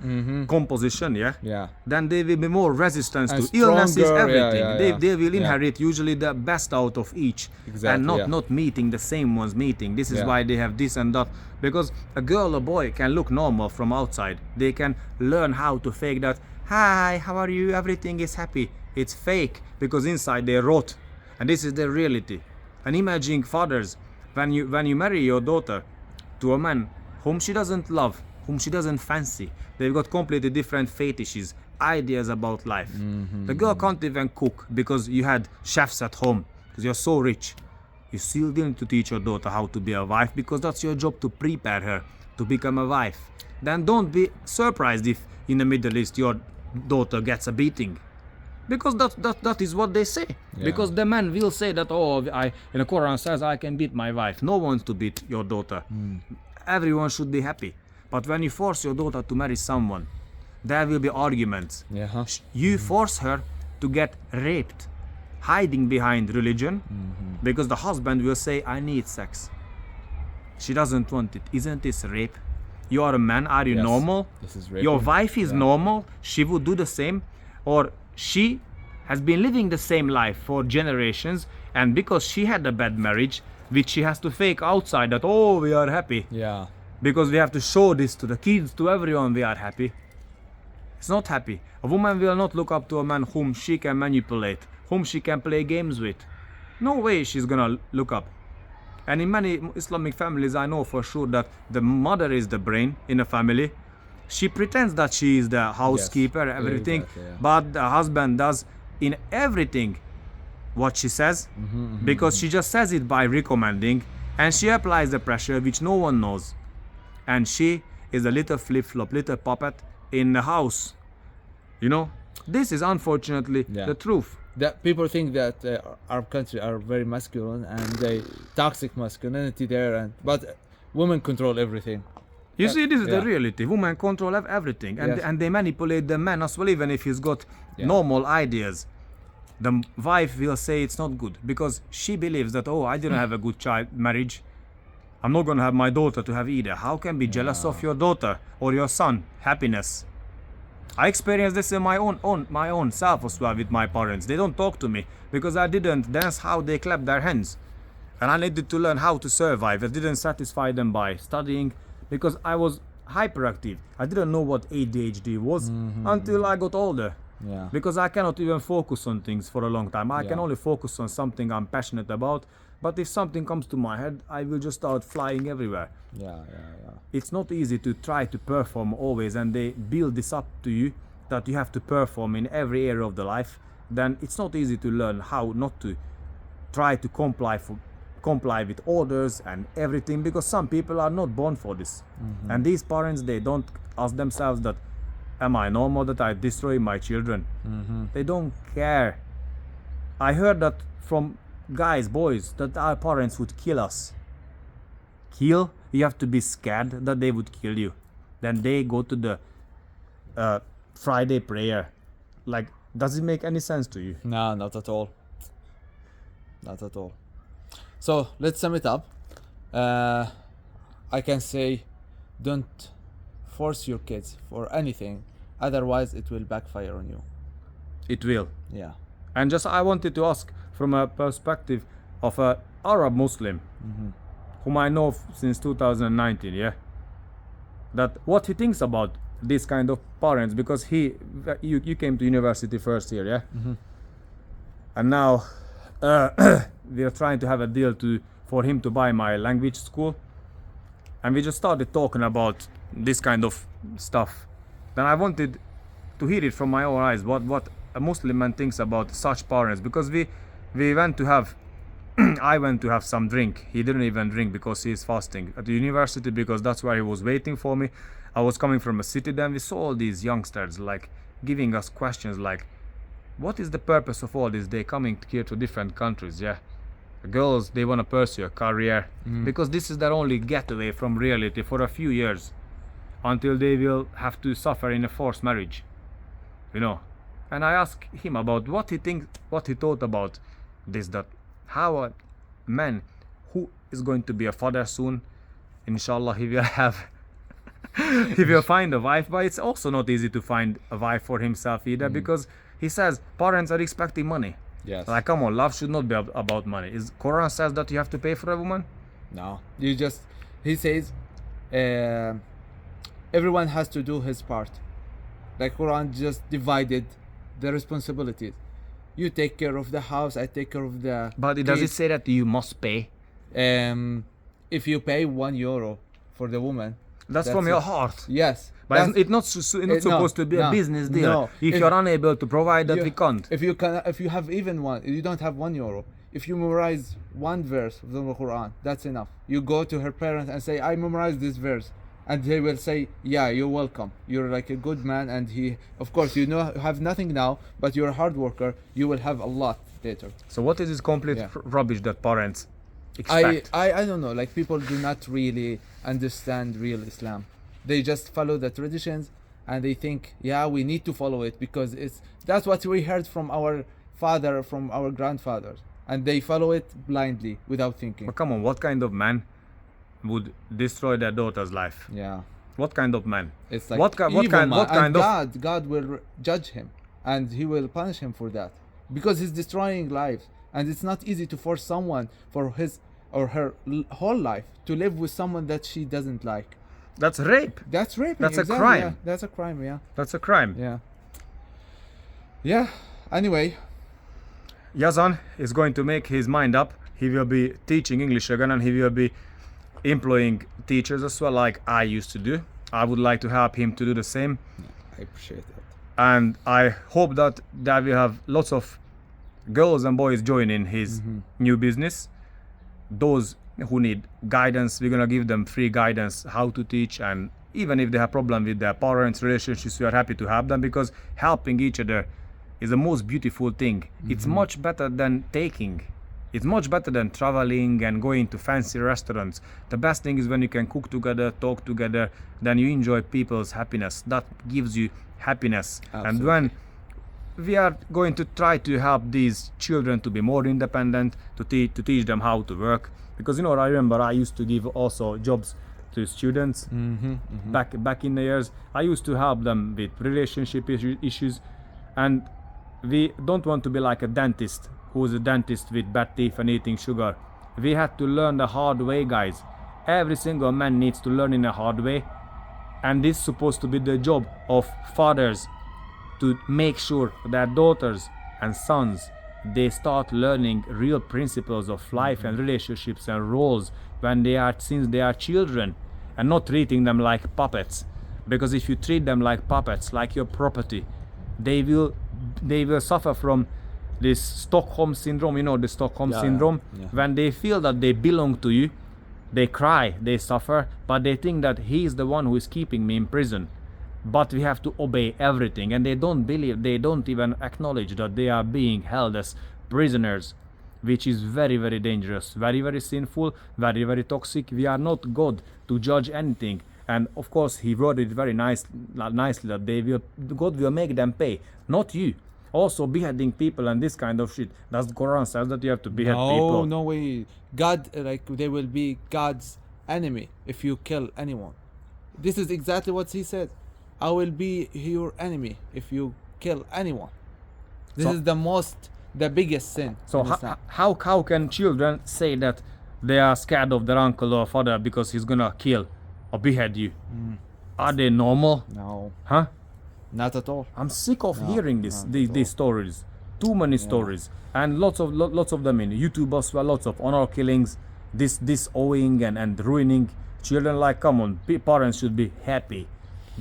composition, yeah. Yeah. Then they will be more resistant And to illnesses, stronger, yeah, everything. yeah, they, yeah. they will Yeah. inherit usually the best out of each, Exactly, and yeah. not meeting the same ones meeting. This is Yeah. why they have this and that, because a girl or boy can look normal from outside. They can learn how to fake that. Hi, how are you? Everything is happy. It's fake because inside they're rot, and this is the reality. And imagine fathers, when you marry your daughter to a man whom she doesn't love, whom she doesn't fancy, they've got completely different fetishes, ideas about life. The girl can't even cook because you had chefs at home because you're so rich. You still need to teach your daughter how to be a wife because that's your job, to prepare her to become a wife. Then don't be surprised if in the Middle East your daughter gets a beating. Because that is what they say. Yeah. Because the man will say that, oh, in the Quran says I can beat my wife. No one to beat your daughter. Everyone should be happy. But when you force your daughter to marry someone, there will be arguments. Yeah. You force her to get raped, hiding behind religion, because the husband will say, I need sex. She doesn't want it. Isn't this rape? You are a man. Are you Yes. normal? This is Your raping. wife is Yeah. normal. She would do the same, or she has been living the same life for generations, and because she had a bad marriage, which she has to fake outside that, oh, we are happy, Yeah. because we have to show this to the kids, to everyone, we are happy. It's not happy. A woman will not look up to a man whom she can manipulate, whom she can play games with. No way she's gonna look up. And in many Islamic families, I know for sure that the mother is the brain in a family. She pretends that she is the housekeeper, everything, exactly, yeah. but the husband does in everything what she says, because she just says it by recommending, and she applies the pressure which no one knows. And she is a little flip-flop, little puppet in the house. You know, this is unfortunately Yeah. the truth. That people think that our country are very masculine and they toxic masculinity there, but women control everything. You see, this is the Yeah. reality. Women control everything, and Yes. and they manipulate the man as well, even if he's got Yeah. normal ideas. The wife will say it's not good because she believes that, oh, I didn't have a good child marriage. I'm not gonna have my daughter to have either. How can be jealous of your daughter or your son happiness? I experienced this in my own self as well with my parents. They don't talk to me because I didn't dance how they clap their hands, and I needed to learn how to survive. I didn't satisfy them by studying because I was hyperactive. I didn't know what ADHD was until I got older. Yeah. Because I cannot even focus on things for a long time. I can Yeah. only focus on something I'm passionate about. But if something comes to my head, I will just start flying everywhere. Yeah. It's not easy to try to perform always, and they build this up to you that you have to perform in every area of the life. Then it's not easy to learn how not to try to comply with orders and everything, because some people are not born for this. And these parents, they don't ask themselves that, am I normal that I destroy my children? They don't care. I heard that from guys, boys, that our parents would kill us. Kill? You have to be scared that they would kill you. Then they go to the Friday prayer. Like, does it make any sense to you? No, not at all. Not at all. So let's sum it up. I can say, don't force your kids for anything, otherwise it will backfire on you. It will. Yeah. And just I wanted to ask from a perspective of a Arab Muslim, whom I know since 2019, yeah, that what he thinks about this kind of parents, because you came to university first year, yeah, and now we are trying to have a deal for him to buy my language school, and we just started talking about this kind of stuff. Then I wanted to hear it from my own eyes what a Muslim man thinks about such parents, because we went to have I went to have some drink. He didn't even drink because he is fasting at the university, because that's where he was waiting for me. I was coming from a city, then we saw all these youngsters like giving us questions like, what is the purpose of all this? They coming here to different countries, yeah. Girls, they want to pursue a career because this is their only getaway from reality for a few years until they will have to suffer in a forced marriage, you know. And I asked him about what he thought about this, that how a man who is going to be a father soon, inshallah, he will have he will find a wife, but it's also not easy to find a wife for himself either, because he says parents are expecting money. Yes. Like, come on, love should not be about money. Is Quran says that you have to pay for a woman? No. He says, everyone has to do his part. Like Quran just divided the responsibilities. You take care of the house, I take care of the But does it kids. say that you must pay? If you pay €1 for the woman, That's from your it. heart. Yes. But that's- it's not no, supposed to be a no, business deal. no. If If- you're unable to provide that, you- we can't. If you have even one, you don't have €1. If you memorize one verse of the Quran, that's enough. You go to her parents and say, I memorized this verse. And they will say, yeah, you're welcome. You're like a good man. And of course, you have nothing now, but you're a hard worker. You will have a lot later. So what is this complete Yeah. rubbish that parents expect? I don't know. Like, people do not really understand real Islam. They just follow the traditions and they think, yeah, we need to follow it because that's what we heard from our father, from our grandfathers. And they follow it blindly without thinking. But come on, what kind of man would destroy their daughter's life? Yeah. What kind of man? It's like What kind evil man. of And God will judge him and he will punish him for that because he's destroying lives, and it's not easy to force someone for his or her whole life to live with someone that she doesn't like. That's rape. That's rape. That's a exactly, crime. Yeah. That's a crime. Yeah. That's a crime. Yeah. Anyway, Yazan is going to make his mind up. He will be teaching English again, and he will be employing teachers as well, like I used to do. I would like to help him to do the same, I appreciate that. and I hope that we have lots of girls and boys joining his new business. Those who need guidance, we're gonna give them free guidance how to teach, and even if they have problem with their parents' relationships, we are happy to help them, because helping each other is the most beautiful thing. It's much better than taking. It's much better than traveling and going to fancy restaurants. The best thing is when you can cook together, talk together, then you enjoy people's happiness. That gives you happiness. And when we are going to try to help these children to be more independent, to teach them how to work, because I remember I used to give also jobs to students back in the years. I used to help them with relationship issues, and we don't want to be like a dentist who's a dentist with bad teeth and eating sugar. We had to learn the hard way, guys. Every single man needs to learn in a hard way, and this is supposed to be the job of fathers, to make sure that daughters and sons, they start learning real principles of life and relationships and roles since they are children, and not treating them like puppets. Because if you treat them like puppets, like your property, they will suffer from this Stockholm syndrome. The Stockholm syndrome. Yeah. When they feel that they belong to you, they cry, they suffer, but they think that he is the one who is keeping me in prison. But we have to obey everything, and they don't even acknowledge that they are being held as prisoners, which is very, very dangerous, very, very sinful, very, very toxic. We are not God to judge anything. And of course, he worded it very nicely that God will make them pay, not you. Also, beheading people and this kind of shit. That's the Quran says that you have to behead people. No way. God, they will be God's enemy if you kill anyone. This is exactly what he said. I will be your enemy if you kill anyone. This So- is the biggest sin. So in Islam. how can children say that they are scared of their uncle or father because he's gonna kill or behead you? Are they normal? No, Huh? not at all. I'm sick of No, hearing not at these all. stories. Too many stories, and lots of them in YouTube as well. Lots of honor killings, this owing and ruining children. Like, come on, parents should be happy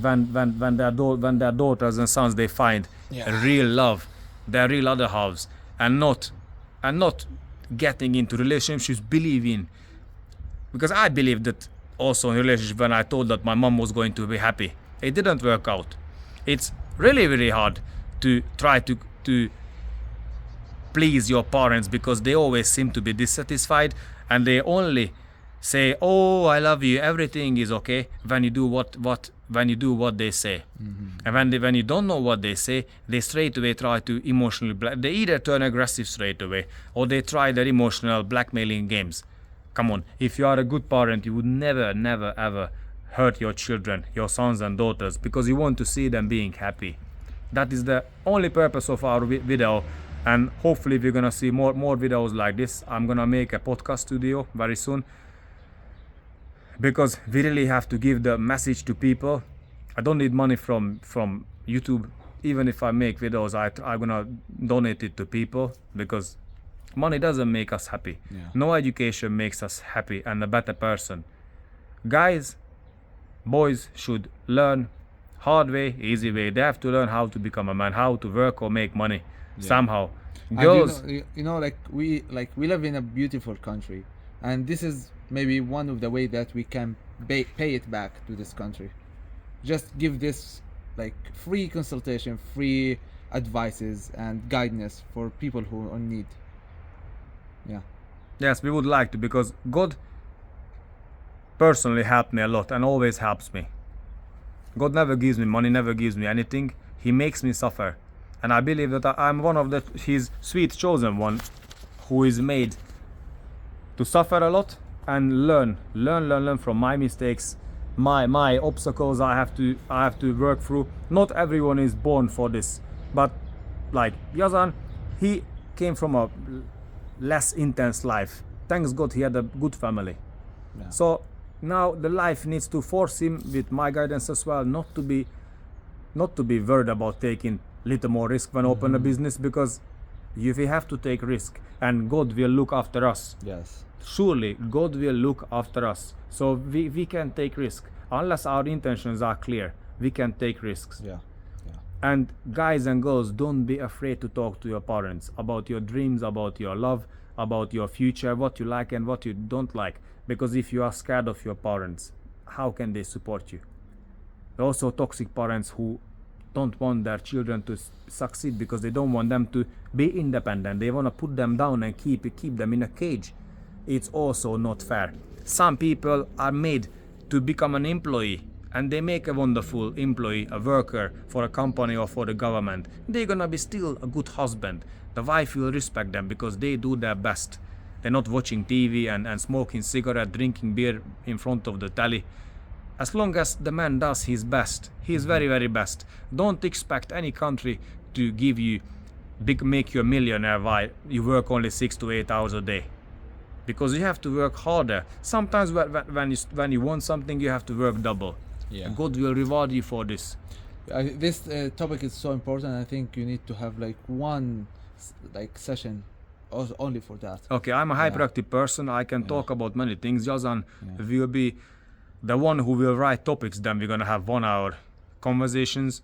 when their daughters and sons they find a real love, their real other halves, and not getting into relationships believing, because I believed that also in relationship when I told that my mom was going to be happy. It didn't work out. It's really, really hard to try to please your parents because they always seem to be dissatisfied and they only say, "Oh, I love you, everything is okay," when you do what they say. And when you don't know what they say, they straight away try to emotionally they either turn aggressive straight away or they try their emotional blackmailing games. Come on, if you are a good parent, you would never ever hurt your children, your sons and daughters, because you want to see them being happy. That is the only purpose of our video, and hopefully we're gonna see more videos like this. I'm gonna make a podcast studio very soon because we really have to give the message to people. I don't need money from YouTube. Even if I make videos, I'm gonna donate it to people because money doesn't make us happy. No education makes us happy and a better person. Guys, boys should learn hard way, easy way. They have to learn how to become a man, how to work or make money somehow. And Girls, you know, like we live in a beautiful country, and this is maybe one of the way that we can pay it back to this country. Just give this like free consultation, free advices and guidance for people who are in need. Yeah. yes, we would like to, because God personally helped me a lot and always helps me. God never gives me money, never gives me anything. He makes me suffer. And I believe that I'm one of his sweet chosen one who is made to suffer a lot and learn from my mistakes, my obstacles I have to work through. Not everyone is born for this, but like Yazan, he came from a less intense life. Thanks God he had a good family. Yeah. So now the life needs to force him, with my guidance as well, not to be worried about taking little more risk when open a business, because if we have to take risk and God will look after us. Yes. Surely God will look after us. So we can take risk. Unless our intentions are clear, we can take risks. Yeah. And guys and girls, don't be afraid to talk to your parents about your dreams, about your love, about your future, what you like and what you don't like. Because if you are scared of your parents, how can they support you? Also toxic parents who don't want their children to succeed because they don't want them to be independent. They want to put them down and keep them in a cage. It's also not fair. Some people are made to become an employee, and they make a wonderful employee, a worker for a company or for the government. They're gonna be still a good husband. The wife will respect them because they do their best. They're not watching TV and smoking cigarette, drinking beer in front of the telly. As long as the man does his best, his very, very best. Don't expect any country to give you make you a millionaire while you work only 6 to 8 hours a day. Because you have to work harder. Sometimes when you want something, you have to work double. Yeah. God will reward you for this. This topic is so important. I think you need to have like one session only for that. Okay, I'm a hyperactive person. I can talk about many things. Yazan will be the one who will write topics. Then we're gonna have 1 hour conversations,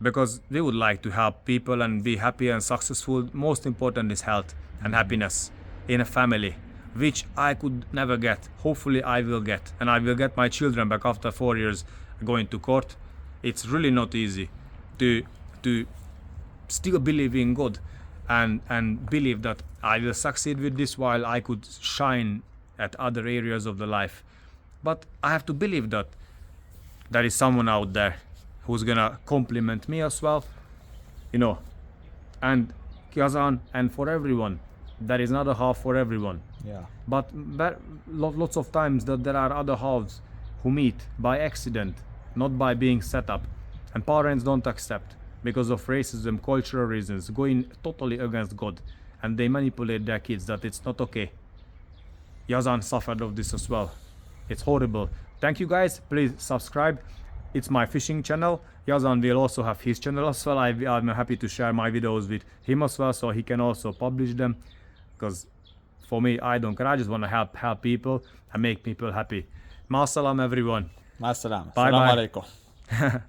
because we would like to help people and be happy and successful. Most important is health and happiness in a family, which I could never get. Hopefully I will get, and I will get my children back after 4 years going to court. It's really not easy to still believe in God and believe that I will succeed with this while I could shine at other areas of the life. But I have to believe that there is someone out there who's gonna compliment me as well, and Kazan, and for everyone. There is another half for everyone. Yeah. But lots of times that there are other halves who meet by accident, not by being set up. And parents don't accept because of racism, cultural reasons, going totally against God. And they manipulate their kids that it's not okay. Yazan suffered of this as well. It's horrible. Thank you guys. Please subscribe. it's my fishing channel. Yazan will also have his channel as well. I'm happy to share my videos with him as well, so he can also publish them. Because for me, I don't care. I just want to help people and make people happy. Ma salam, everyone. مع السلامة. Bye السلام bye. عليكم.